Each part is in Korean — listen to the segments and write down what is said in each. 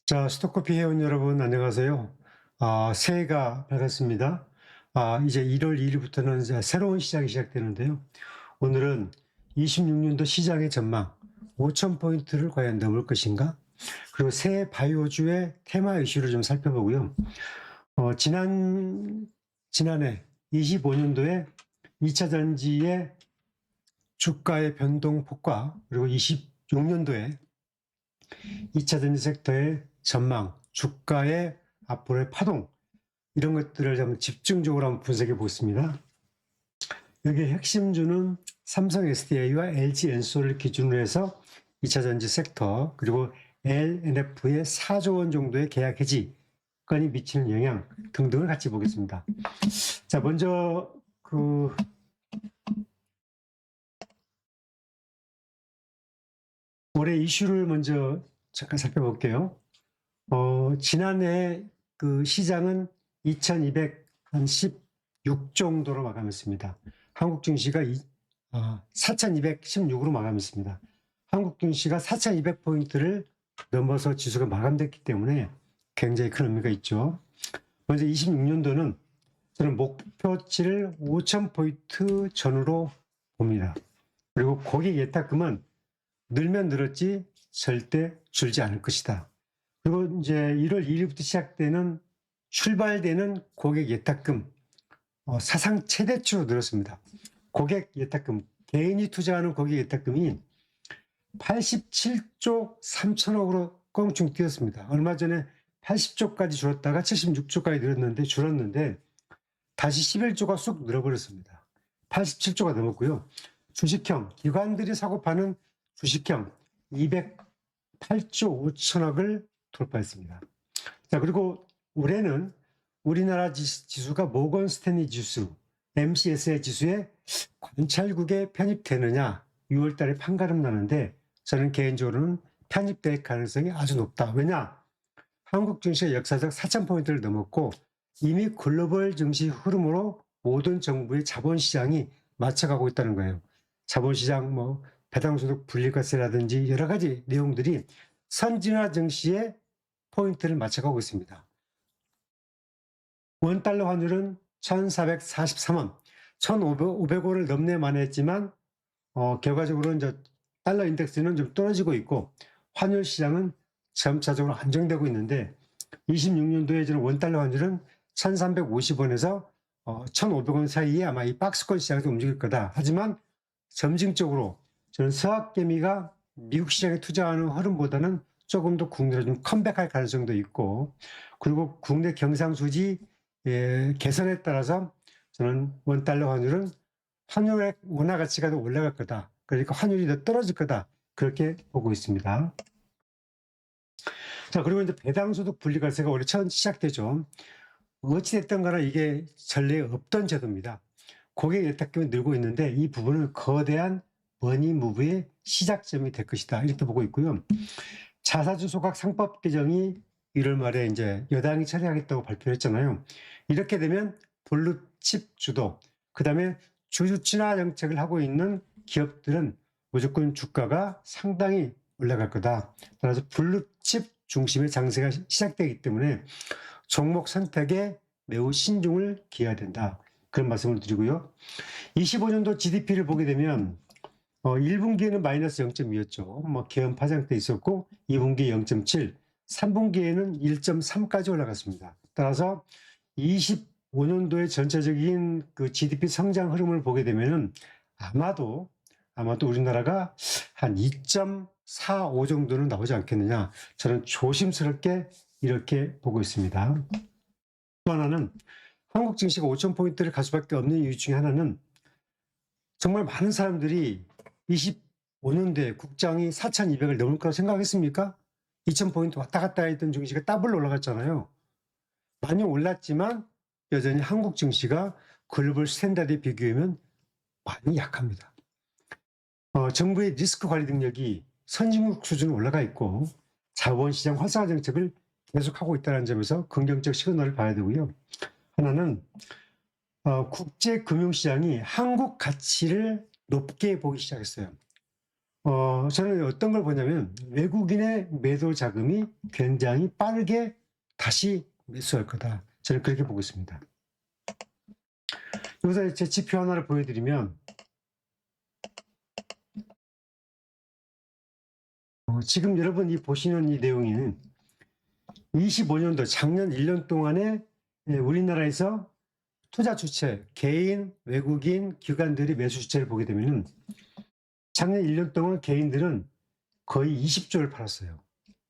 자, 스톡커피 회원 여러분 안녕하세요. 새해가 밝았습니다. 이제 1월 2일부터는 이제 새로운 시장이 시작되는데요. 오늘은 26년도 시장의 전망, 5,000포인트를 과연 넘을 것인가? 그리고 새해 바이오주의 테마 이슈를 좀 살펴보고요. 지난해 25년도에 2차 전지의 주가의 변동폭과 그리고 26년도에 2차 전지 섹터의 전망, 주가의 앞으로의 파동, 이런 것들을 좀 집중적으로 한번 분석해 보겠습니다. 여기 핵심주는 삼성 SDI와 LG 엔솔을 기준으로 해서 2차 전지 섹터, 그리고 LNF의 4조 원 정도의 계약 해지 건이 미치는 영향 등등을 같이 보겠습니다. 자, 먼저 올해 이슈를 먼저 잠깐 살펴볼게요. 지난해 그 시장은 2216 정도로 마감했습니다. 한국 증시가 4216으로 마감했습니다. 한국 증시가 4200포인트를 넘어서 지수가 마감됐기 때문에 굉장히 큰 의미가 있죠. 먼저 26년도는 저는 목표치를 5000포인트 전후로 봅니다. 그리고 고객 예탁금은 늘면 늘었지 절대 줄지 않을 것이다. 그리고 이제 1월 2일부터 시작되는 출발되는 고객 예탁금 사상 최대치로 늘었습니다. 고객 예탁금, 개인이 투자하는 고객 예탁금이 87조 3천억으로 껑충 뛰었습니다. 얼마 전에 80조까지 줄었다가 76조까지 줄었는데 다시 11조가 쑥 늘어버렸습니다. 87조가 넘었고요. 주식형, 기관들이 사고 파는 주식형 208조 5천억을 돌파했습니다. 자, 그리고 올해는 우리나라 지수가 모건 스탠리 지수, MCSI 지수에 관찰국에 편입되느냐 6월 달에 판가름 나는데 저는 개인적으로는 편입될 가능성이 아주 높다. 왜냐? 한국 증시가 역사적 4,000포인트를 넘었고 이미 글로벌 증시 흐름으로 모든 정부의 자본시장이 맞춰가고 있다는 거예요. 자본시장, 배당소득 분리과세라든지 여러 가지 내용들이 선진화 증시에 포인트를 맞춰가고 있습니다. 원달러 환율은 1,443원, 1,500원을 넘네만 했지만 결과적으로 이제 달러 인덱스는 좀 떨어지고 있고 환율 시장은 점차적으로 안정되고 있는데 26년도에 저는 원달러 환율은 1,350원에서 1,500원 사이에 아마 이 박스권 시장에서 움직일 거다. 하지만 점진적으로 저는 서학개미가 미국 시장에 투자하는 흐름보다는 조금 더 국내로 좀 컴백할 가능성도 있고, 그리고 국내 경상수지 개선에 따라서 저는 원달러 환율은 환율의 원화 가치가 더 올라갈 거다. 그러니까 환율이 더 떨어질 거다. 그렇게 보고 있습니다. 자, 그리고 이제 배당소득 분리과세가 올해 처음 시작되죠. 어찌됐든 간에 이게 전례에 없던 제도입니다. 고객 예탁금이 늘고 있는데 이 부분은 거대한 머니무브의 시작점이 될 것이다. 이렇게 보고 있고요. 자사주 소각 상법 개정이 1월 말에 이제 여당이 처리하겠다고 발표했잖아요. 이렇게 되면 블루칩 주도, 그 다음에 주주 친화 정책을 하고 있는 기업들은 무조건 주가가 상당히 올라갈 거다. 따라서 블루칩 중심의 장세가 시작되기 때문에 종목 선택에 매우 신중을 기해야 된다. 그런 말씀을 드리고요. 25년도 GDP를 보게 되면 1분기에는 마이너스 0.2였죠. 개헌 파장 때 있었고 2분기 0.7, 3분기에는 1.3까지 올라갔습니다. 따라서 25년도의 전체적인 그 GDP 성장 흐름을 보게 되면은 아마도 우리나라가 한 2.45 정도는 나오지 않겠느냐. 저는 조심스럽게 이렇게 보고 있습니다. 또 하나는 한국 증시가 5,000포인트를 갈 수밖에 없는 이유 중에 하나는 정말 많은 사람들이 25년대 국장이 4,200을 넘을 거라고 생각했습니까? 2,000포인트 왔다 갔다 했던 증시가 더블로 올라갔잖아요. 많이 올랐지만 여전히 한국 증시가 글로벌 스탠다드에 비교하면 많이 약합니다. 정부의 리스크 관리 능력이 선진국 수준으로 올라가 있고 자본시장 활성화 정책을 계속하고 있다는 점에서 긍정적 시그널을 봐야 되고요. 하나는 국제 금융시장이 한국 가치를 높게 보기 시작했어요. 저는 어떤 걸 보냐면 외국인의 매도 자금이 굉장히 빠르게 다시 매수할 거다. 저는 그렇게 보고 있습니다. 여기서 제 지표 하나를 보여드리면 지금 여러분이 보시는 이 내용은 25년도 작년 1년 동안에 우리나라에서 투자 주체, 개인, 외국인, 기관들이 매수 주체를 보게 되면 작년 1년 동안 개인들은 거의 20조를 팔았어요.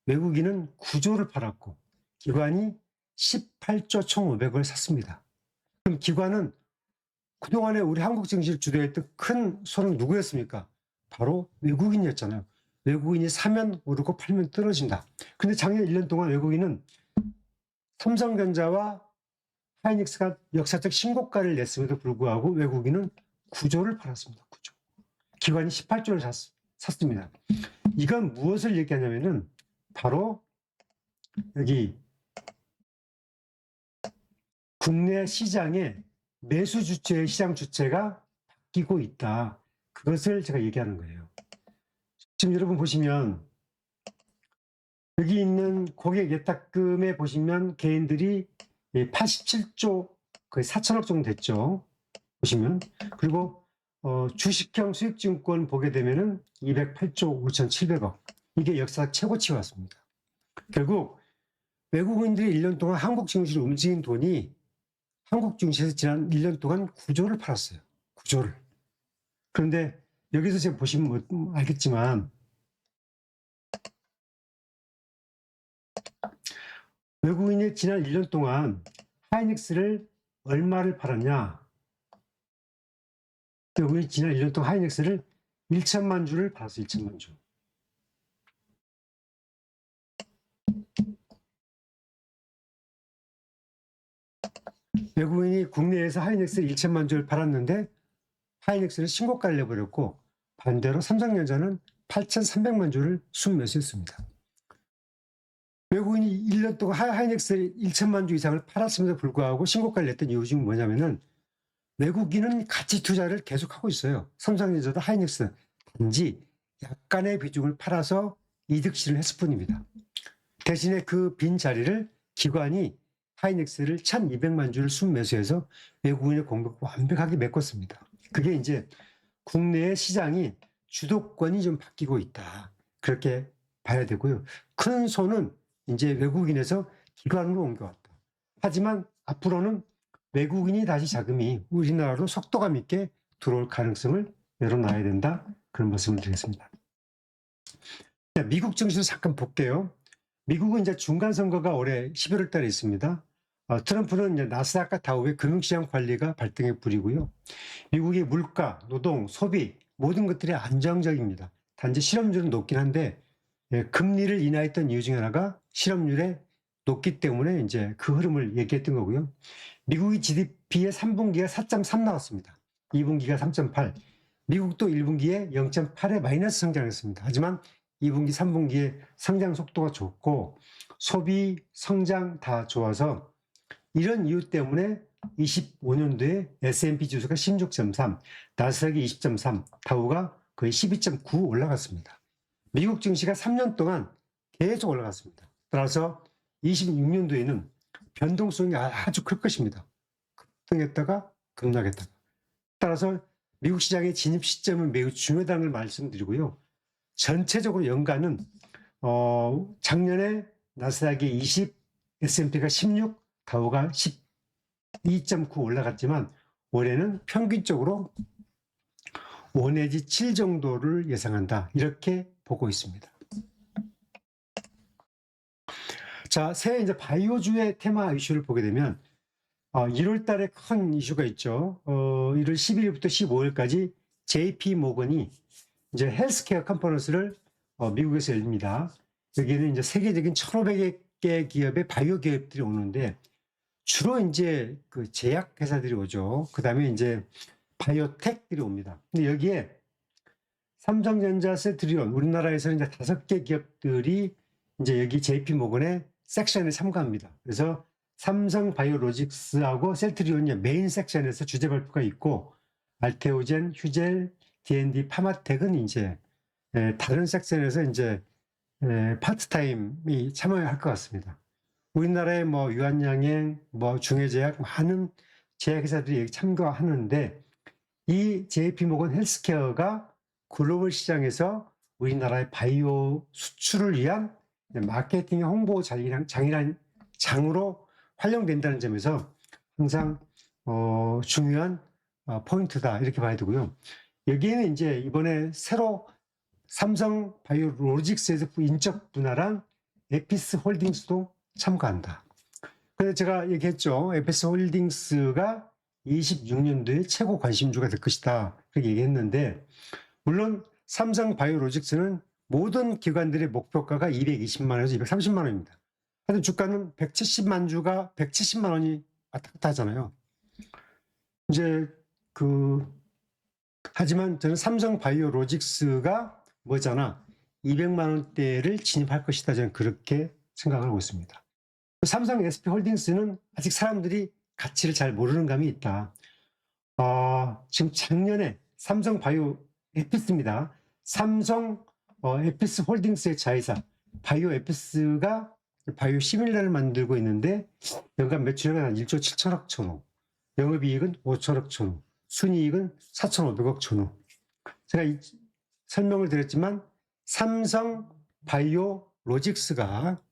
외국인은 9조를 팔았고 기관이 18조 1,500을 샀습니다. 그럼 기관은 그동안에 우리 한국 증시를 주도했던 큰 손은 누구였습니까? 바로 외국인이었잖아요. 외국인이 사면 오르고 팔면 떨어진다. 근데 작년 1년 동안 외국인은 삼성전자와 하이닉스가 역사적 신고가를 냈음에도 불구하고 외국인은 9조를 팔았습니다. 9조. 기관이 18조를 샀습니다. 이건 무엇을 얘기하냐면은 바로 여기 국내 시장의 매수 주체의 시장 주체가 바뀌고 있다. 그것을 제가 얘기하는 거예요. 지금 여러분 보시면 여기 있는 고객 예탁금에 보시면 개인들이 87조 거의 4천억 정도 됐죠. 보시면 그리고 주식형 수익증권 보게 되면은 208조 5,700억 이게 역사 최고치 왔습니다. 결국 외국인들이 1년 동안 한국 증시를 움직인 돈이 한국 증시에서 지난 1년 동안 9조를 팔았어요. 9조를. 그런데 여기서 제가 보시면 알겠지만 외국인이 지난 1년 동안 하이닉스를 얼마를 팔았냐? 외국인이 지난 1년 동안 하이닉스를 1천만 주를 팔았어요. 1천만 주. 외국인이 국내에서 하이닉스를 1천만 주를 팔았는데 하이닉스는 신고가를 내버렸고 반대로 삼성전자는 8,300만 주를 순매수했습니다. 외국인이 1년 동안 하이닉스를 1천만 주 이상을 팔았음에도 불구하고 신고가를 냈던 이유 중에 뭐냐면은 외국인은 가치 투자를 계속하고 있어요. 삼성전자도 하이닉스 단지 약간의 비중을 팔아서 이득 실현을 했을 뿐입니다. 대신에 그 빈 자리를 기관이 하이닉스를 1,200만 주를 순매수해서 외국인의 공격을 완벽하게 메꿨습니다. 그게 이제 국내의 시장이 주도권이 좀 바뀌고 있다. 그렇게 봐야 되고요. 큰 손은 이제 외국인에서 기관으로 옮겨왔다. 하지만 앞으로는 외국인이 다시 자금이 우리나라로 속도감 있게 들어올 가능성을 열어놔야 된다. 그런 말씀을 드리겠습니다. 미국 증시도 잠깐 볼게요. 미국은 이제 중간 선거가 올해 11월 달에 있습니다. 트럼프는 이제 나스닥과 다우의 금융시장 관리가 발등에 불이고요. 미국의 물가, 노동, 소비 모든 것들이 안정적입니다. 단지 실업률은 높긴 한데 금리를 인하했던 이유 중에 하나가 실업률이 높기 때문에 이제 그 흐름을 얘기했던 거고요. 미국의 GDP의 3분기가 4.3 나왔습니다. 2분기가 3.8. 미국도 1분기에 0.8의 마이너스 성장했습니다. 하지만 2분기, 3분기에 성장 속도가 좋고 소비, 성장 다 좋아서 이런 이유 때문에 25년도에 S&P 지수가 16.3, 나스닥이 20.3, 다우가 거의 12.9 올라갔습니다. 미국 증시가 3년 동안 계속 올라갔습니다. 따라서 26년도에는 변동성이 아주 클 것입니다. 급등했다가 급락했다가. 따라서 미국 시장의 진입 시점은 매우 중요하다는 걸 말씀드리고요. 전체적으로 연간은 작년에 나스닥이 20, S&P가 16, 다우가 12.9 올라갔지만 올해는 평균적으로 5 내지 7 정도를 예상한다. 이렇게 보고 있습니다. 자, 새해 이제 바이오주의 테마 이슈를 보게 되면 1월 달에 큰 이슈가 있죠. 1월 12일부터 15일까지 JP 모건이 이제 헬스케어 컨퍼런스를 미국에서 열립니다. 여기는 이제 세계적인 1,500개 기업의 바이오 기업들이 오는데 주로 이제 그 제약 회사들이 오죠. 그 다음에 이제 바이오텍들이 옵니다. 근데 여기에 삼성전자, 셀트리온, 우리나라에서는 이제 5개 기업들이 이제 여기 JP 모건의 섹션에 참가합니다. 그래서 삼성 바이오로직스하고 셀트리온이 메인 섹션에서 주제 발표가 있고 알테오젠, 휴젤, D&D, 파마텍은 이제 다른 섹션에서 이제 파트타임이 참여할 것 같습니다. 우리나라의 뭐 유한양행, 뭐 중해제약 많은 제약회사들이 참가하는데 이 JP모건 헬스케어가 글로벌 시장에서 우리나라의 바이오 수출을 위한 마케팅 홍보 장으로 활용된다는 점에서 항상 중요한 포인트다 이렇게 봐야 되고요. 여기에는 이제 이번에 새로 삼성 바이오로직스에서 인적 분할한 에피스 홀딩스도 참가한다. 그래서 제가 얘기했죠. 에피스 홀딩스가 26년도에 최고 관심주가 될 것이다. 그렇게 얘기했는데, 물론 삼성 바이오로직스는 모든 기관들의 목표가가 220만 원에서 230만 원입니다. 하여튼 주가는 170만 원이 왔다 갔다 하잖아요. 이제 하지만 저는 삼성 바이오로직스가 뭐잖아. 200만 원대를 진입할 것이다. 저는 그렇게 생각을 하고 있습니다. 삼성 SP홀딩스는 아직 사람들이 가치를 잘 모르는 감이 있다. 지금 작년에 삼성 바이오 에피스입니다. 삼성 에피스 홀딩스의 자회사 바이오 에피스가 바이오 시밀러를 만들고 있는데 연간 매출액은 한 1조 7천억 천호, 영업이익은 5천억 천호, 순이익은 4,500억 천호. 제가 설명을 드렸지만 삼성 바이오로직스가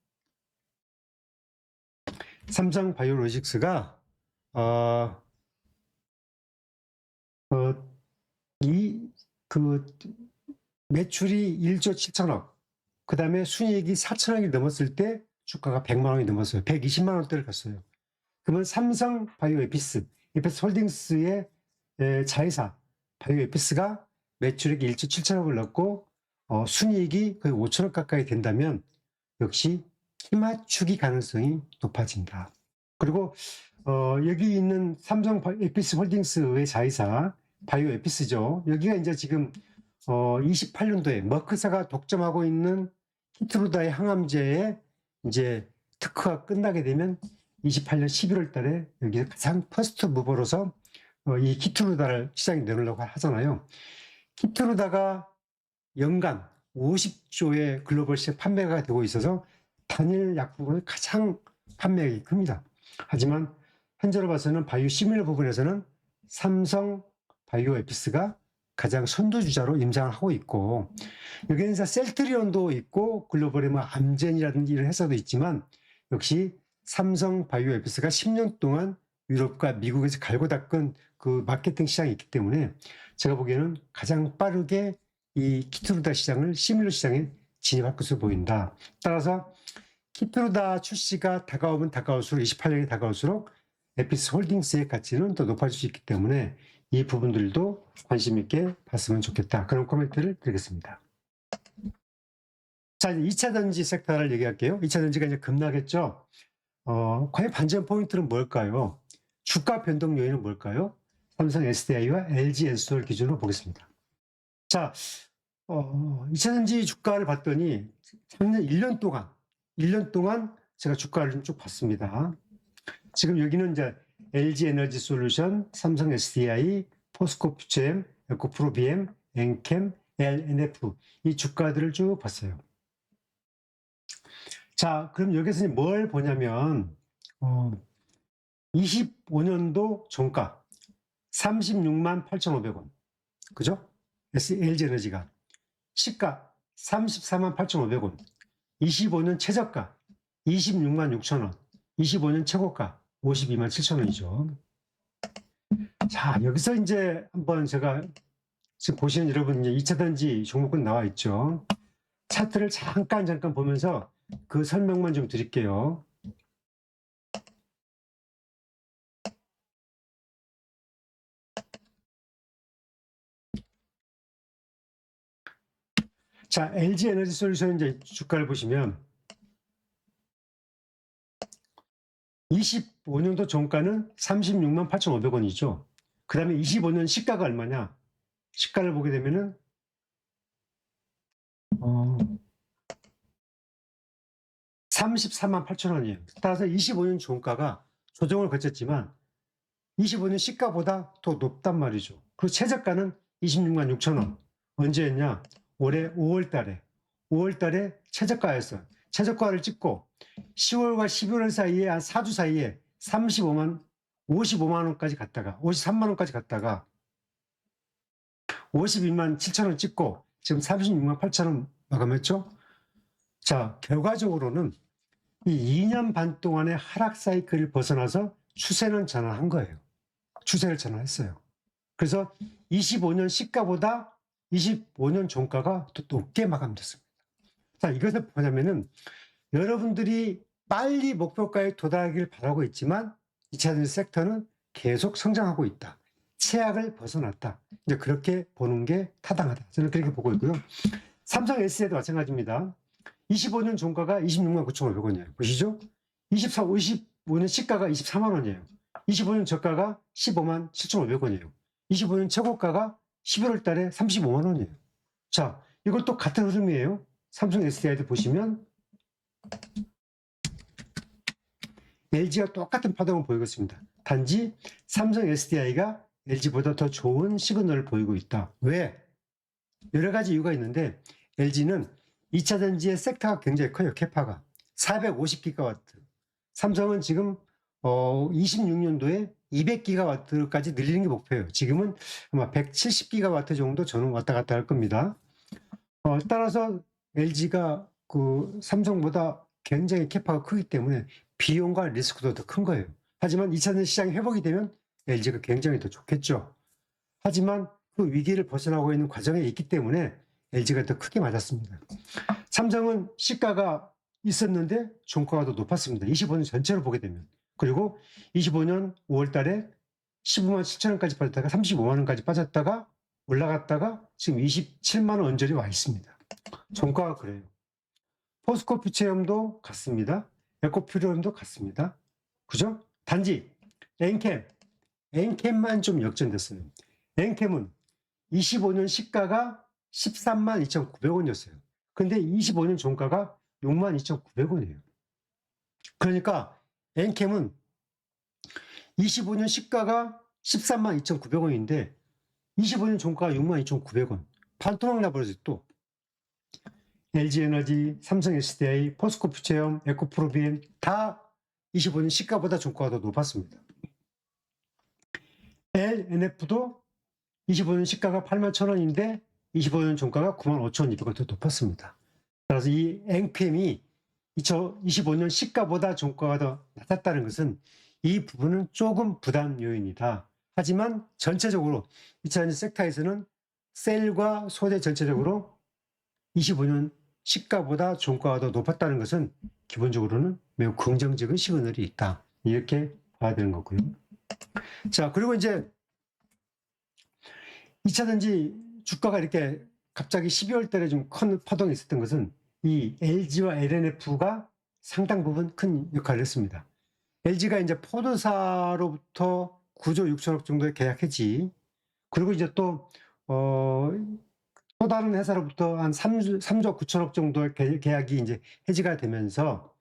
매출이 1조 7천억, 그 다음에 순이익이 4천억이 넘었을 때 주가가 100만 원이 넘었어요. 120만 원대를 갔어요. 그러면 삼성 바이오에피스, 에피스 홀딩스의 자회사 바이오에피스가 매출액이 1조 7천억을 넣고 순이익이 거의 5천억 가까이 된다면 역시 키맞추기 가능성이 높아진다. 그리고 여기 있는 삼성 에피스 홀딩스의 자회사 바이오에피스죠. 여기가 이제 지금 28년도에 머크사가 독점하고 있는 키트루다의 항암제의 이제 특허가 끝나게 되면 28년 11월 달에 여기서 가장 퍼스트 무버로서 이 키트루다를 시장에 내놓으려고 하잖아요. 키트루다가 연간 50조의 글로벌 시장 판매가 되고 있어서 단일 약품으로 가장 판매액이 큽니다. 하지만 현재로 봐서는 바이오 시밀러 부분에서는 삼성 바이오에피스가 가장 선두주자로 임장을 하고 있고, 여기는 셀트리온도 있고 글로벌의 뭐 암젠이라든지 이런 회사도 있지만 역시 삼성 바이오에피스가 10년 동안 유럽과 미국에서 갈고 닦은 그 마케팅 시장이 있기 때문에 제가 보기에는 가장 빠르게 이 키트루다 시장을 시밀러 시장에 진입할 것으로 보인다. 따라서 키트루다 출시가 다가오면 다가올수록 28년이 다가올수록 에피스 홀딩스의 가치는 더 높아질 수 있기 때문에 이 부분들도 관심 있게 봤으면 좋겠다. 그런 코멘트를 드리겠습니다. 자, 이제 2차 전지 섹터를 얘기할게요. 2차 전지가 이제 급락했죠. 과연 반전 포인트는 뭘까요? 주가 변동 요인은 뭘까요? 삼성 SDI와 LG 엔솔 기준으로 보겠습니다. 자, 2차 전지 주가를 봤더니 작년 1년 동안 제가 주가를 좀 쭉 봤습니다. 지금 여기는 이제 LG 에너지 솔루션, 삼성 SDI, 포스코 퓨처엠, 에코프로 BM, 엔캠, LNF 이 주가들을 쭉 봤어요. 자, 그럼 여기서 뭘 보냐면 25년도 종가 36만 8,500원, 그죠? LG 에너지가 시가 34만 8,500원, 25년 최저가 26만 6천원, 25년 최고가 52만 7천원이죠. 자, 여기서 이제 한번 제가 지금 보시는 여러분, 이제 2차 전지 종목은 나와 있죠. 차트를 잠깐 보면서 그 설명만 좀 드릴게요. 자, LG 에너지 솔루션 이제 주가를 보시면 25년도 종가는 36만 8,500원이죠. 그 다음에 25년 시가가 얼마냐? 시가를 보게 되면은 34만 8천원이에요. 따라서 25년 종가가 조정을 거쳤지만 25년 시가보다 더 높단 말이죠. 그리고 최저가는 26만 6천원. 언제였냐? 올해 5월 달에 최저가였어요. 최저가를 찍고 10월과 11월 사이에 한 4주 사이에 55만 원까지 갔다가 53만 원까지 갔다가 52만 7천 원 찍고 지금 36만 8천 원 마감했죠. 자, 결과적으로는 이 2년 반 동안의 하락 사이클을 벗어나서 추세는 전환한 거예요. 추세를 전환했어요. 그래서 25년 시가보다 25년 종가가 더 높게 마감됐습니다. 자, 이것을 뭐냐면은 여러분들이 빨리 목표가에 도달하기를 바라고 있지만 2차전지 섹터는 계속 성장하고 있다. 최악을 벗어났다. 이제 그렇게 보는 게 타당하다. 저는 그렇게 보고 있고요. 삼성 S에도 마찬가지입니다. 25년 종가가 26만 9,500원이에요. 보시죠? 25년 시가가 24만 원이에요. 25년 저가가 15만 7,500원이에요. 25년 최고가가 11월 달에 35만 원이에요. 자, 이것도 같은 흐름이에요. 삼성 SDI도 보시면 LG가 똑같은 파동을 보이고 있습니다. 단지 삼성 SDI가 LG보다 더 좋은 시그널을 보이고 있다. 왜? 여러 가지 이유가 있는데 LG는 2차 전지의 섹터가 굉장히 커요. 캐파가 450기가와트. 삼성은 지금 26년도에 200기가와트까지 늘리는 게 목표예요. 지금은 아마 170기가와트 정도 저는 왔다 갔다 할 겁니다. 따라서 LG가 그 삼성보다 굉장히 캐파가 크기 때문에 비용과 리스크도 더 큰 거예요. 하지만 2차 전지 시장이 회복이 되면 LG가 굉장히 더 좋겠죠. 하지만 그 위기를 벗어나고 있는 과정에 있기 때문에 LG가 더 크게 맞았습니다. 삼성은 시가가 있었는데 종가가 더 높았습니다. 25년 전체를 보게 되면. 그리고 25년 5월 달에 15만 7천 원까지 빠졌다가 35만 원까지 빠졌다가 올라갔다가 지금 27만 원 언저리 와 있습니다. 종가가 그래요. 포스코 퓨처엠도 같습니다. 에코퓨리엄도 같습니다. 그죠? 단지 엔캠만 좀 역전됐어요. 엔캠은 25년 시가가 13만 2,900원이었어요. 근데 25년 종가가 6만 2,900원이에요. 그러니까 엔캠은 25년 시가가 13만 2,900원인데 25년 종가가 6만 2,900원. 반토막 나버렸어요. 또 LG에너지, 삼성 SDI, 포스코 퓨처엠, 에코프로비엔 다 25년 시가보다 종가가 더 높았습니다. LNF도 25년 시가가 8만 1,000원인데 25년 종가가 9만 5,200원 더 높았습니다. 따라서 이 엔캠이 25년 시가보다 종가가 더 낮았다는 것은 이 부분은 조금 부담 요인이다. 하지만 전체적으로 2차전지 섹터에서는 셀과 소재 전체적으로 25년 시가보다 종가가 더 높았다는 것은 기본적으로는 매우 긍정적인 시그널이 있다. 이렇게 봐야 되는 거고요. 자, 그리고 이제 2차전지 주가가 이렇게 갑자기 12월 달에 좀 큰 파동이 있었던 것은 이 LG와 LNF가 상당 부분 큰 역할을 했습니다. LG가 이제 포도사로부터 9조 6천억 정도의 계약했지. 그리고 이제 또 다른 회사로부터 한 3조 9천억 정도의 계약이 이제 해지가 되면서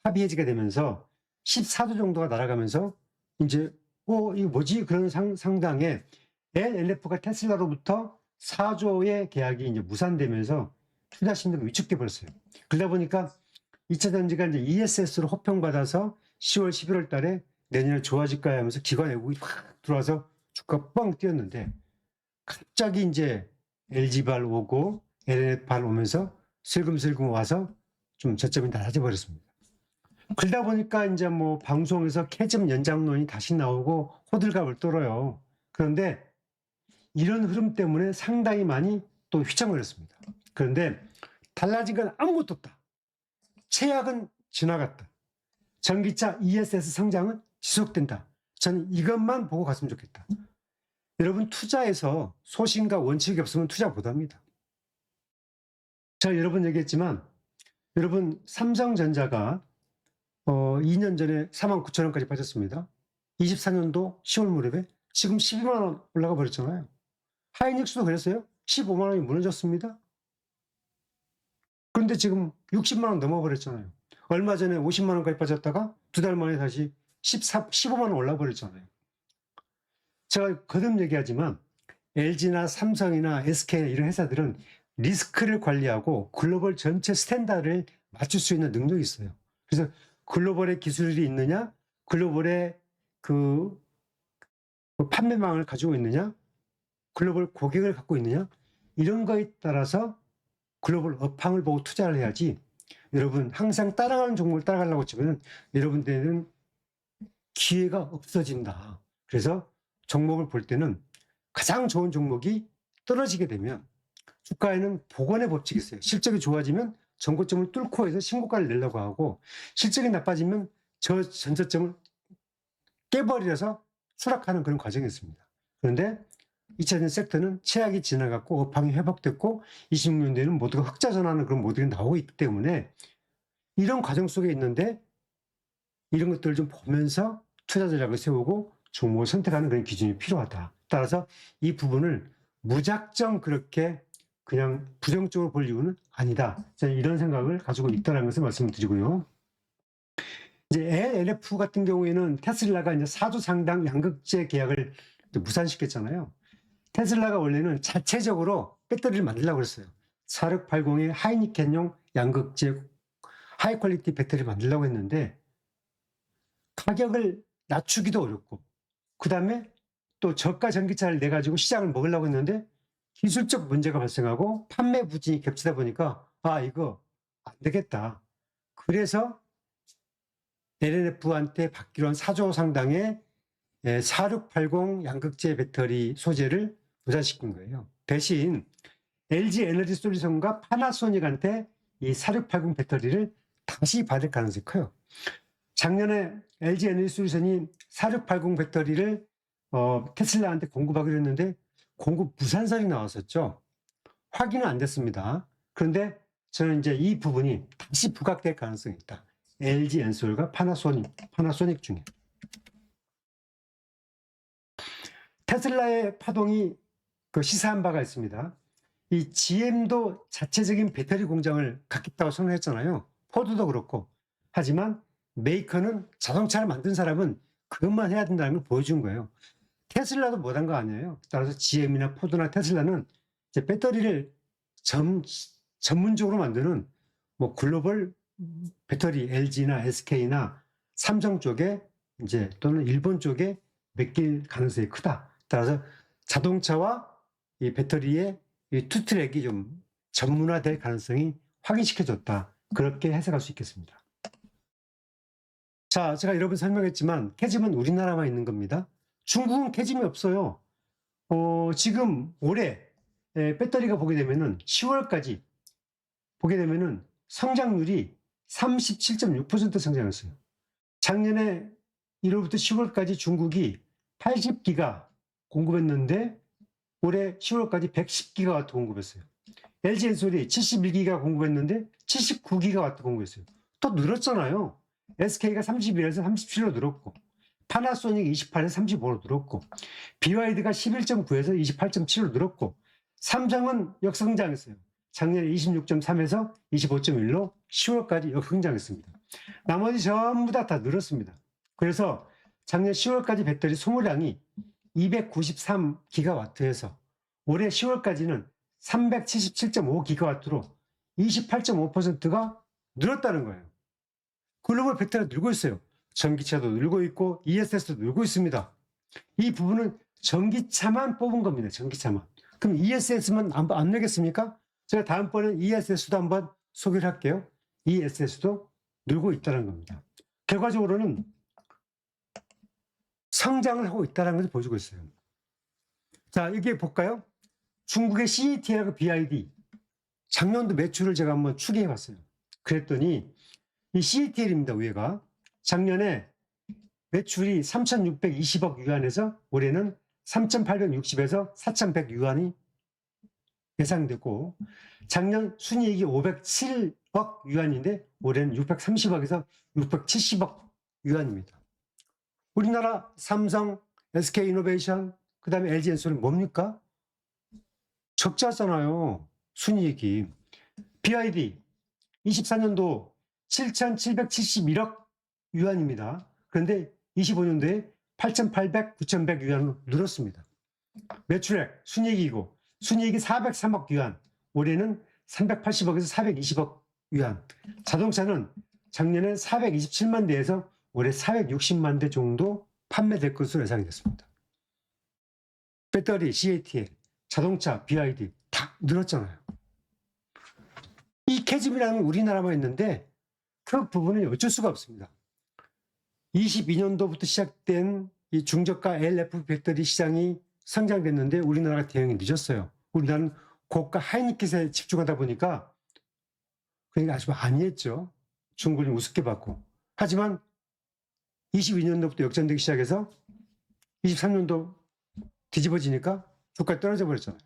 합의 해지가 되면서 14조 정도가 날아가면서 이제 이거 뭐지? 그런 상당에 LNF가 테슬라로부터 4조의 계약이 이제 무산되면서 투자 심리가 위축돼 버렸어요. 그러다 보니까 2차 전지가 이제 ESS로 호평받아서 10월, 11월 달에 내년에 좋아질 거야 하면서 기관 외국이 확 들어와서 주가 뻥 뛰었는데 갑자기 이제 LG발 오고 LNF발 오면서 슬금슬금 와서 좀 저점이 낮아져 버렸습니다. 그러다 보니까 이제 뭐 방송에서 캐즘 연장론이 다시 나오고 호들갑을 떨어요. 그런데 이런 흐름 때문에 상당히 많이 또 휘청거렸습니다. 그런데 달라진 건 아무것도 없다. 최악은 지나갔다. 전기차 ESS 성장은 지속된다. 저는 이것만 보고 갔으면 좋겠다. 여러분 투자에서 소신과 원칙이 없으면 투자 못합니다. 제가 여러 번 얘기했지만 여러분 삼성전자가 2년 전에 4만 9천 원까지 빠졌습니다. 24년도 10월 무렵에 지금 12만 원 올라가 버렸잖아요. 하이닉스도 그랬어요. 15만 원이 무너졌습니다. 그런데 지금 60만 원 넘어버렸잖아요. 얼마 전에 50만 원까지 빠졌다가 두 달 만에 다시 15만 원 올라버렸잖아요. 제가 거듭 얘기하지만 LG나 삼성이나 SK나 이런 회사들은 리스크를 관리하고 글로벌 전체 스탠다드를 맞출 수 있는 능력이 있어요. 그래서 글로벌의 기술이 있느냐, 글로벌의 그 판매망을 가지고 있느냐, 글로벌 고객을 갖고 있느냐, 이런 거에 따라서 글로벌 업황을 보고 투자를 해야지, 여러분 항상 따라가는 종목을 따라가려고 치면 여러분들은 기회가 없어진다. 그래서 종목을 볼 때는 가장 좋은 종목이 떨어지게 되면 주가에는 복원의 법칙이 있어요. 실적이 좋아지면 전고점을 뚫고 해서 신고가를 내려고 하고, 실적이 나빠지면 저 전저점을 깨버려서 추락하는 그런 과정이 있습니다. 그런데 2차전 섹터는 최악이 지나갔고 업황이 회복됐고 26년도에는 모두가 흑자 전환하는 그런 모델이 나오고 있기 때문에 이런 과정 속에 있는데, 이런 것들을 좀 보면서 투자 전략을 세우고 종목을 선택하는 그런 기준이 필요하다. 따라서 이 부분을 무작정 그렇게 그냥 부정적으로 볼 이유는 아니다. 저는 이런 생각을 가지고 있다는 것을 말씀을 드리고요. 이제 LLF 같은 경우에는 테슬라가 이제 4조 상당 양극재 계약을 무산시켰잖아요. 테슬라가 원래는 자체적으로 배터리를 만들려고 그랬어요. 4680의 하이니켄용 양극재 하이 퀄리티 배터리를 만들려고 했는데 가격을 낮추기도 어렵고, 그 다음에 또 저가 전기차를 내가지고 시장을 먹으려고 했는데 기술적 문제가 발생하고 판매 부진이 겹치다 보니까 이거 안 되겠다. 그래서 LNF한테 받기로 한 4조 상당의 4680 양극재 배터리 소재를 무산시킨 거예요. 대신 LG 에너지 솔루션과 파나소닉한테 이 4680 배터리를 다시 받을 가능성이 커요. 작년에 LG 에너지 솔루션이 4680 배터리를 테슬라한테 공급하기로 했는데 공급 무산설이 나왔었죠. 확인은 안 됐습니다. 그런데 저는 이제 이 부분이 다시 부각될 가능성이 있다. LG 엔솔과 파나소닉 중에. 테슬라의 파동이 시사한 바가 있습니다. 이 GM도 자체적인 배터리 공장을 갖겠다고 선언했잖아요. 포드도 그렇고. 하지만 메이커는, 자동차를 만든 사람은 그것만 해야 된다는 걸 보여준 거예요. 테슬라도 못한 거 아니에요. 따라서 GM이나 포드나 테슬라는 이제 배터리를 전문적으로 만드는 뭐 글로벌 배터리 LG나 SK나 삼성 쪽에 이제 또는 일본 쪽에 맡길 가능성이 크다. 따라서 자동차와 이 배터리의 이 투 트랙이 좀 전문화될 가능성이 확인시켜졌다. 그렇게 해석할 수 있겠습니다. 자, 제가 여러분 설명했지만 캐즘은 우리나라만 있는 겁니다. 중국은 캐즘이 없어요. 지금 올해 배터리가 보게 되면은 10월까지 보게 되면은 성장률이 37.6% 성장했어요. 작년에 1월부터 10월까지 중국이 80기가 공급했는데 올해 10월까지 110기가와트 공급했어요. LG 엔솔이 71기가 공급했는데 79기가와트 공급했어요. 또 늘었잖아요. SK가 31에서 37로 늘었고, 파나소닉 28에서 35로 늘었고, BYD가 11.9에서 28.7로 늘었고, 삼성은 역성장했어요. 작년에 26.3에서 25.1로 10월까지 역성장했습니다. 나머지 전부 다 늘었습니다. 그래서 작년 10월까지 배터리 소모량이 293기가와트에서 올해 10월까지는 377.5기가와트로 28.5%가 늘었다는 거예요. 글로벌 배터리가 늘고 있어요. 전기차도 늘고 있고 ESS도 늘고 있습니다. 이 부분은 전기차만 뽑은 겁니다. 전기차만. 그럼 ESS만 안 내겠습니까? 제가 다음번에 ESS도 한번 소개를 할게요. ESS도 늘고 있다는 겁니다. 결과적으로는 성장을 하고 있다는 것을 보여주고 있어요. 자, 여기 볼까요? 중국의 CATL하고 BYD. 작년도 매출을 제가 한번 추계해 봤어요. 그랬더니 이 CATL입니다. 위에가. 작년에 매출이 3,620억 유안에서 올해는 3,860에서 4,100 유안이 예상되고, 작년 순이익이 507억 유안인데 올해는 630억에서 670억 유안입니다. 우리나라 삼성, SK이노베이션, 그 다음에 LG엔솔은 뭡니까? 적자잖아요. 순이익이. BYD 24년도 7,771억 유안입니다. 그런데 25년도에 8,800, 9,100 유안으로 늘었습니다. 매출액, 순이익이고, 순이익이 403억 유안, 올해는 380억에서 420억 위안. 자동차는 작년에 427만 대에서 올해 460만 대 정도 판매될 것으로 예상이 됐습니다. 배터리, CATL, 자동차, BYD 다 늘었잖아요. 이 캐즘이라는 우리나라만 있는데 그 부분은 어쩔 수가 없습니다. 22년도부터 시작된 이 중저가 LFP 배터리 시장이 성장됐는데 우리나라가 대응이 늦었어요. 우리나라는 고가 하이니켓에 집중하다 보니까 그러니까 아주 많이 했죠. 중국을 우습게 봤고. 하지만 22년도부터 역전되기 시작해서 23년도 뒤집어지니까 주가 떨어져 버렸잖아요.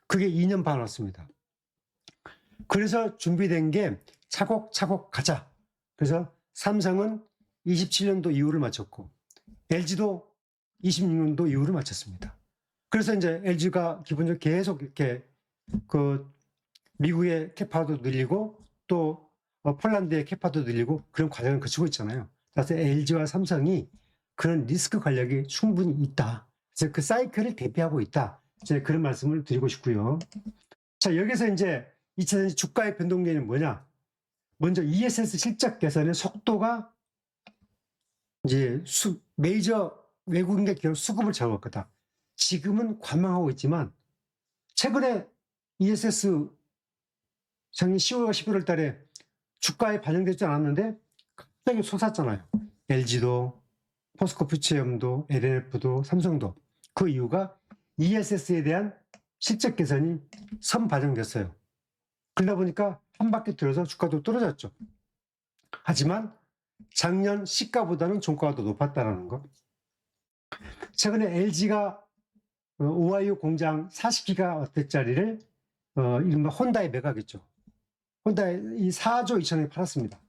그게 2년 반 왔습니다. 그래서 준비된 게 차곡차곡 가자. 그래서 삼성은 27년도 이후를 마쳤고 LG도 26년도 이후를 마쳤습니다. 그래서 이제 LG가 기본적으로 계속 이렇게 그 미국의 캐파도 늘리고 또 폴란드의 캐파도 늘리고 그런 과정을 거치고 있잖아요. 그래서 LG와 삼성이 그런 리스크 관리력이 충분히 있다. 그래서 그 사이클을 대비하고 있다. 이제 그런 말씀을 드리고 싶고요. 자, 여기서 이제 2차전지 주가의 변동 요인은 뭐냐? 먼저 ESS 실적 개선의 속도가 이제 메이저 외국인의 기업 수급을 잡을 거다. 지금은 관망하고 있지만 최근에 ESS 작년 10월, 11월 달에 주가에 반영되지 않았는데 갑자기 솟았잖아요. LG도, 포스코 퓨처엠도, LNF도, 삼성도. 그 이유가 ESS에 대한 실적 개선이 선반영됐어요. 그러다 보니까 한 바퀴 들어서 주가도 떨어졌죠. 하지만 작년 시가보다는 종가가 더 높았다는 거. 최근에 LG가 오하이오 공장 40기가와트짜리를 이른바 혼다에 매각했죠. 혼다에 이 4조 2천억에 팔았습니다.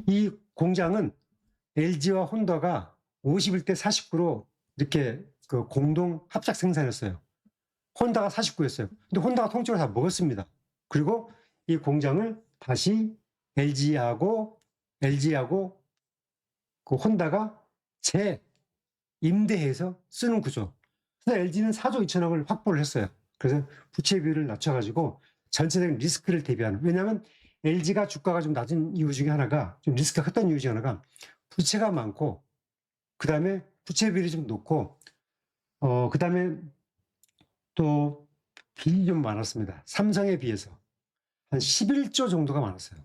이 공장은 LG와 혼다가 51대 49로 이렇게 그 공동 합작 생산했어요. 혼다가 49였어요. 근데 혼다가 통째로 다 먹었습니다. 그리고 이 공장을 다시 LG하고 그 혼다가 재임대해서 쓰는 구조. 그래서 LG는 4조 2천억을 확보를 했어요. 그래서 부채 비율을 낮춰가지고 전체적인 리스크를 대비하는. 왜냐하면 LG가 주가가 좀 낮은 이유 중에 하나가, 좀 리스크가 컸던 이유 중에 하나가 부채가 많고, 그 다음에 부채 비율이 좀 높고, 그 다음에 또 빚이 좀 많았습니다. 삼성에 비해서. 한 11조 정도가 많았어요.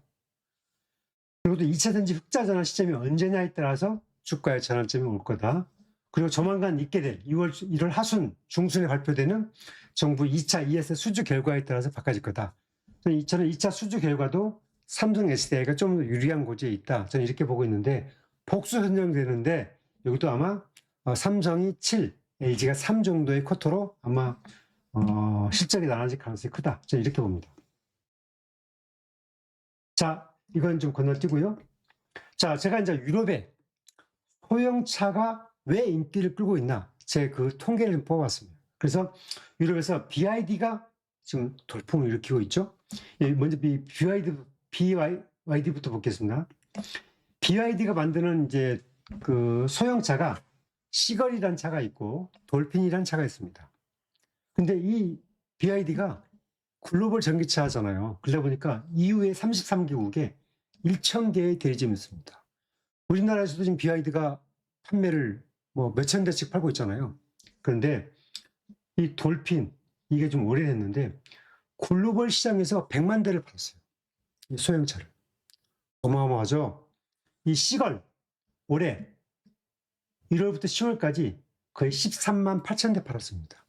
그리고 또 2차전지 흑자 전환 시점이 언제냐에 따라서 주가의 전환점이 올 거다. 그리고 조만간 있게 될 1월 하순, 중순에 발표되는 정부 2차 ES 수주 결과에 따라서 바꿔질 거다. 저는 2차 수주 결과도 삼성 SDI가 좀 더 유리한 고지에 있다. 저는 이렇게 보고 있는데, 복수 선정되는데 여기도 아마 삼성이 7, LG가 3 정도의 쿼터로 아마 실적이 나눠질 가능성이 크다. 저는 이렇게 봅니다. 자, 이건 좀 건너뛰고요. 자, 제가 이제 유럽에 소형차가 왜 인기를 끌고 있나, 제 그 통계를 좀 뽑았습니다. 그래서 유럽에서 BYD가 지금 돌풍을 일으키고 있죠. 먼저 BYD부터 보겠습니다. BYD가 만드는 이제 그 소형차가 시걸이라는 차가 있고 돌핀이라는 차가 있습니다. 근데 이 BYD가 글로벌 전기차잖아요. 그러다 보니까 EU의 33개국에 1,000개의 대리점이 있습니다. 우리나라에서도 지금 BYD가 판매를 뭐 몇천 대씩 팔고 있잖아요. 그런데 이 돌핀, 이게 좀 오래됐는데 글로벌 시장에서 100만 대를 팔았어요. 이 소형차를. 어마어마하죠. 이 시걸 올해 1월부터 10월까지 거의 13만 8천 대 팔았습니다.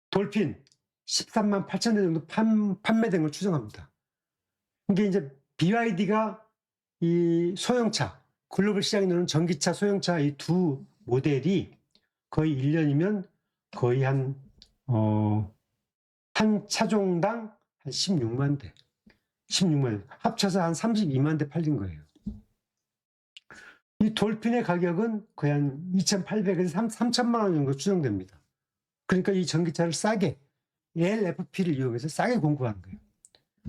돌핀 13만 8천 대 정도 판매된 걸 추정합니다. 이게 이제 BYD가 이 소형차, 글로벌 시장에 나오는 전기차, 소형차 이 두 모델이 거의 1년이면 거의 한 차종당 한 16만 대. 16만 대. 합쳐서 한 32만 대 팔린 거예요. 이 돌핀의 가격은 거의 한 2,800에서 3,000만 원 정도 추정됩니다. 그러니까 이 전기차를 싸게, LFP를 이용해서 싸게 공급하는 거예요.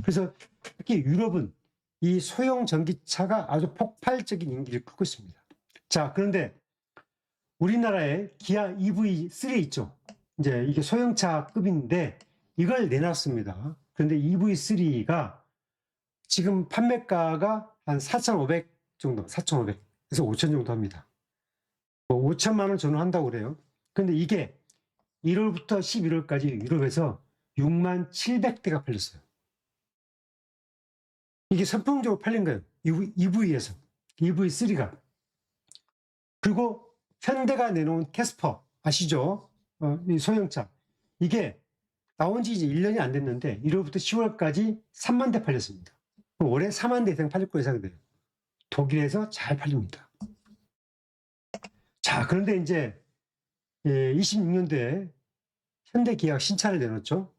그래서 특히 유럽은 이 소형 전기차가 아주 폭발적인 인기를 끌고 있습니다. 자, 그런데 우리나라에 기아 EV3 있죠. 이제 이게 소형차급인데 이걸 내놨습니다. 그런데 EV3가 지금 판매가가 한 4,500 정도, 4,500에서 5,000 정도 합니다. 5천만 원 전후한다고 그래요. 근데 이게 1월부터 11월까지 유럽에서 6만 700대가 팔렸어요. 이게 선풍적으로 팔린 거예요. EV에서. EV3가. 그리고 현대가 내놓은 캐스퍼, 아시죠? 이 소형차. 이게 나온 지 이제 1년이 안 됐는데 1월부터 10월까지 3만 대 팔렸습니다. 올해 4만 대 이상 팔릴 거 예상돼요. 독일에서 잘 팔립니다. 자, 그런데 이제 26년도에 현대 기아가 신차를 내놓죠.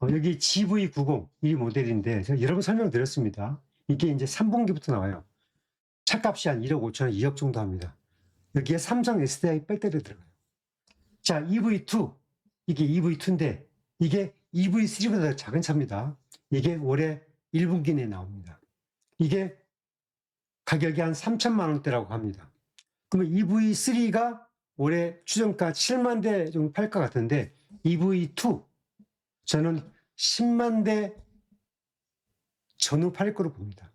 여기 GV90 이 모델인데 제가 여러 번 설명드렸습니다. 이게 이제 3분기부터 나와요. 차값이 한 1억 5천원, 2억 정도 합니다. 여기에 삼성 SDI 배터리 들어가요. 자, EV2 이게 EV2인데 이게 EV3보다 작은 차입니다. 이게 올해 1분기 내에 나옵니다. 이게 가격이 한 3천만 원대라고 합니다. 그러면 EV3가 올해 추정가 7만 대 정도 팔 것 같은데 EV2 저는 10만 대 전후 팔 거로 봅니다.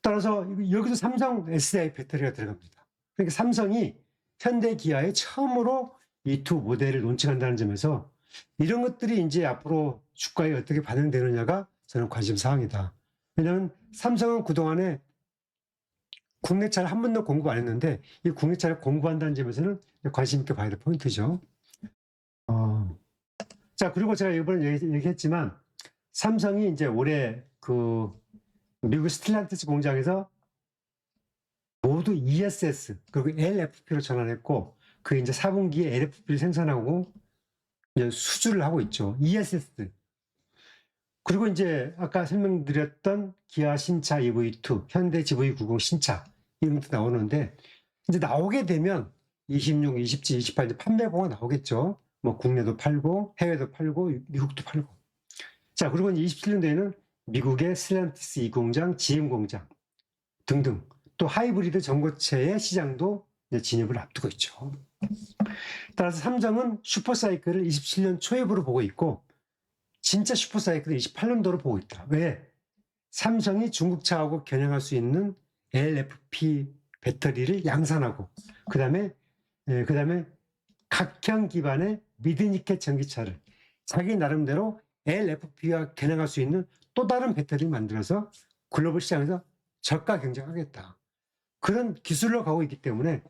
따라서 여기도 삼성 SDI 배터리가 들어갑니다. 그러니까 삼성이 현대 기아에 처음으로 이 두 모델을 론칭한다는 점에서 이런 것들이 이제 앞으로 주가에 어떻게 반영되느냐가 저는 관심 사항이다. 왜냐하면 삼성은 그동안에 국내차를 한 번도 공급 안 했는데 이 국내차를 공급한다는 점에서는 관심 있게 봐야 될 포인트죠. 자, 그리고 제가 이번에 얘기했지만 삼성이 이제 올해 그 미국 스틸란티스 공장에서 모두 ESS 그리고 LFP로 전환했고 그 이제 4분기에 LFP를 생산하고 이제 수주를 하고 있죠. ESS. 그리고 이제 아까 설명드렸던 기아 신차 EV2, 현대 GV90 신차 이런 것도 나오는데 이제 나오게 되면 26, 27, 28 이제 판매고가 나오겠죠. 뭐 국내도 팔고 해외도 팔고 미국도 팔고. 자, 그리고 이제 27년도에는 미국의 스틸란티스 2공장, GM 공장 등등 또 하이브리드 전고체의 시장도 진입을 앞두고 있죠. 따라서 삼성은 슈퍼사이클을 27년 초입으로 보고 있고 진짜 슈퍼사이클을 28년도로 보고 있다. 왜? 삼성이 중국차하고 겨냥할 수 있는 LFP 배터리를 양산하고 그다음에 각형 기반의 미드니켈 전기차를 자기 나름대로 LFP와 겨냥할 수 있는 또 다른 배터리를 만들어서 글로벌 시장에서 저가 경쟁하겠다. 그런 기술로 가고 있기 때문에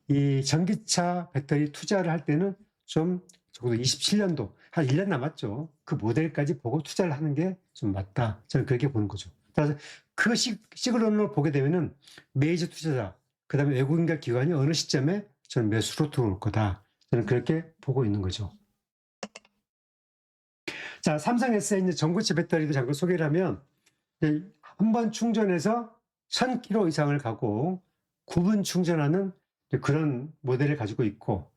이 전기차 배터리 투자를 할 때는 좀 적어도 27년도 한 1년 남았죠. 그 모델까지 보고 투자를 하는 게 좀 맞다. 저는 그렇게 보는 거죠. 그래서 그 시그널을 보게 되면은 메이저 투자자, 그 다음에 외국인과 기관이 어느 시점에 저는 매수로 들어올 거다. 저는 그렇게 보고 있는 거죠. 자, 삼성 SI 이제 전고체 배터리도 잠깐 소개를 하면 한 번 충전해서 1000km 이상을 가고 9분 충전하는 그런 모델을 가지고 있고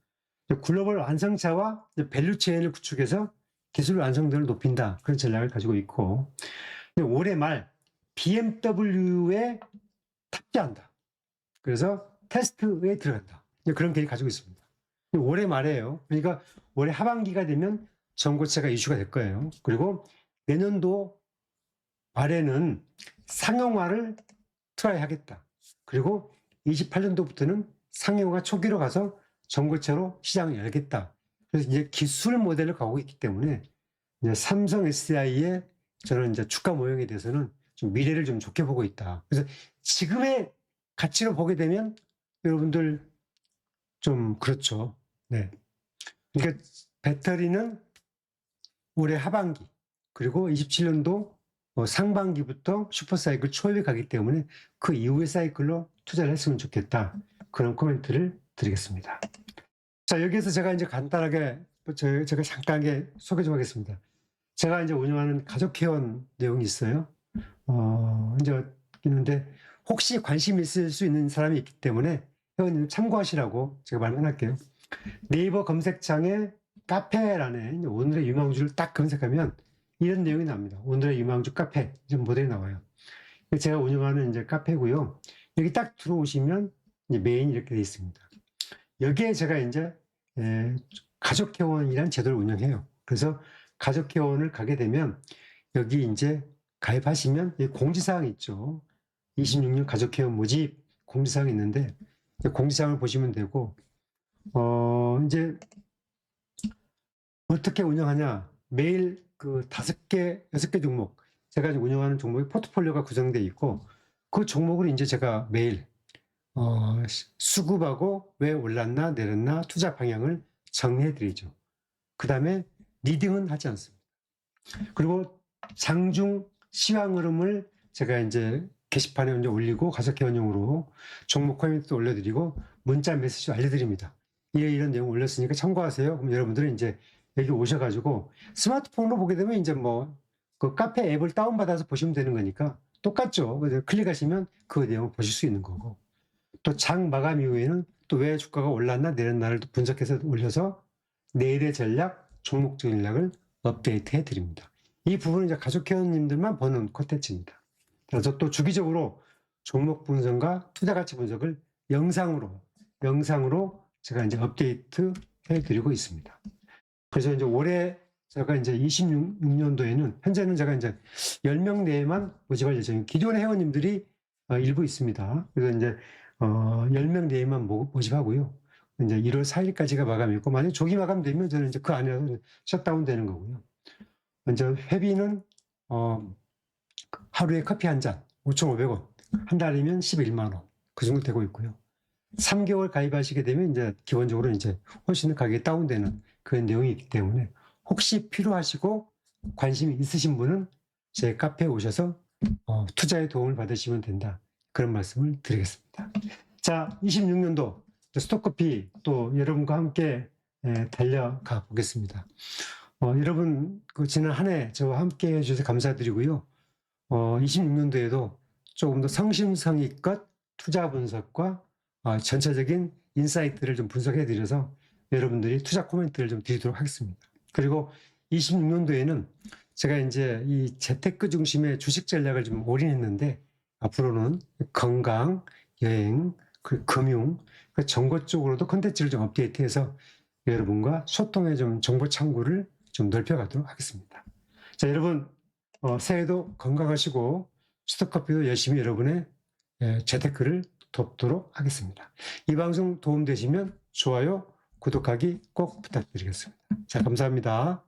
글로벌 완성차와 밸류체인을 구축해서 기술 완성도를 높인다. 그런 전략을 가지고 있고 올해 말 BMW에 탑재한다. 그래서 테스트에 들어간다. 그런 계획을 가지고 있습니다. 올해 말이에요. 그러니까 올해 하반기가 되면 전고체가 이슈가 될 거예요. 그리고 내년도 말에는 상용화를 트라이 하겠다. 그리고 28년도부터는 상용화 초기로 가서 전고체로 시장을 열겠다. 그래서 이제 기술 모델을 가고 있기 때문에 이제 삼성 SDI의 저는 이제 주가 모형에 대해서는 좀 미래를 좀 좋게 보고 있다. 그래서 지금의 가치로 보게 되면 여러분들 좀 그렇죠. 네. 그러니까 배터리는 올해 하반기 그리고 27년도 상반기부터 슈퍼사이클 초입에 가기 때문에 그 이후의 사이클로 투자를 했으면 좋겠다. 그런 코멘트를 드리겠습니다. 자, 여기에서 제가 이제 간단하게 제가 잠깐 소개 좀 하겠습니다. 제가 이제 운영하는 가족회원 내용이 있어요. 이제 있는데 혹시 관심 있을 수 있는 사람이 있기 때문에 회원님 참고하시라고 제가 말씀할게요. 네이버 검색창에 카페란에 오늘의 유망주를 딱 검색하면 이런 내용이 나옵니다. 오늘의 유망주 카페 이런 모델이 나와요. 제가 운영하는 이제 카페고요. 여기 딱 들어오시면 이제 메인 이렇게 되어 있습니다. 여기에 제가 이제 가족회원이라는 제도를 운영해요. 그래서 가족회원을 가게 되면 여기 이제 가입하시면 공지사항이 있죠. 26년 가족회원 모집 공지사항이 있는데 공지사항을 보시면 되고 이제 어떻게 운영하냐. 매일 그 5개, 6개 종목 제가 운영하는 종목이 포트폴리오가 구성되어 있고 그 종목을 이제 제가 매일 수급하고 왜 올랐나 내렸나 투자 방향을 정리해 드리죠. 그 다음에 리딩은 하지 않습니다. 그리고 장중 시황 흐름을 제가 이제 게시판에 이제 올리고 가족회원용으로 종목 코멘트도 올려드리고 문자 메시지 알려드립니다. 이런 내용 올렸으니까 참고하세요. 그럼 여러분들은 이제 여기 오셔가지고 스마트폰으로 보게 되면 이제 뭐 그 카페 앱을 다운받아서 보시면 되는 거니까 똑같죠. 그래서 클릭하시면 그 내용을 보실 수 있는 거고 또 장 마감 이후에는 또 왜 주가가 올랐나 내렸나를 분석해서 올려서 내일의 전략, 종목 전략을 업데이트 해드립니다. 이 부분은 이제 가족회원님들만 보는 콘텐츠입니다. 그래서 또 주기적으로 종목 분석과 투자 가치 분석을 영상으로 제가 이제 업데이트 해드리고 있습니다. 그래서 이제 올해 제가 이제 26년도에는 현재는 제가 이제 10명 내에만 모집할 예정이에요. 기존의 회원님들이 일부 있습니다. 그래서 이제 10명 내에만 모집하고요. 이제 1월 4일까지가 마감이고 만약 조기 마감되면 저는 이제 그 안에서 셧다운 되는 거고요. 먼저 회비는 하루에 커피 한 잔 5,500원, 한 달이면 11만 원 그 정도 되고 있고요. 3개월 가입하시게 되면 이제 기본적으로 이제 훨씬 가격이 다운되는 그런 내용이 있기 때문에 혹시 필요하시고 관심이 있으신 분은 제 카페에 오셔서 투자에 도움을 받으시면 된다. 그런 말씀을 드리겠습니다. 자, 26년도 스톡커피 또 여러분과 함께 달려가 보겠습니다. 여러분 그 지난 한 해 저와 함께 해주셔서 감사드리고요. 26년도에도 조금 더 성심성의껏 투자 분석과 전체적인 인사이트를 좀 분석해 드려서 여러분들이 투자 코멘트를 좀 드리도록 하겠습니다. 그리고 26년도에는 제가 이제 이 재테크 중심의 주식 전략을 좀 올인했는데 앞으로는 건강, 여행, 금융, 정보 쪽으로도 컨텐츠를 좀 업데이트해서 여러분과 소통의 좀 정보 창구를 좀 넓혀가도록 하겠습니다. 자, 여러분 새해도 건강하시고 스톡커피도 열심히 여러분의 재테크를 돕도록 하겠습니다. 이 방송 도움되시면 좋아요, 구독하기 꼭 부탁드리겠습니다. 자, 감사합니다.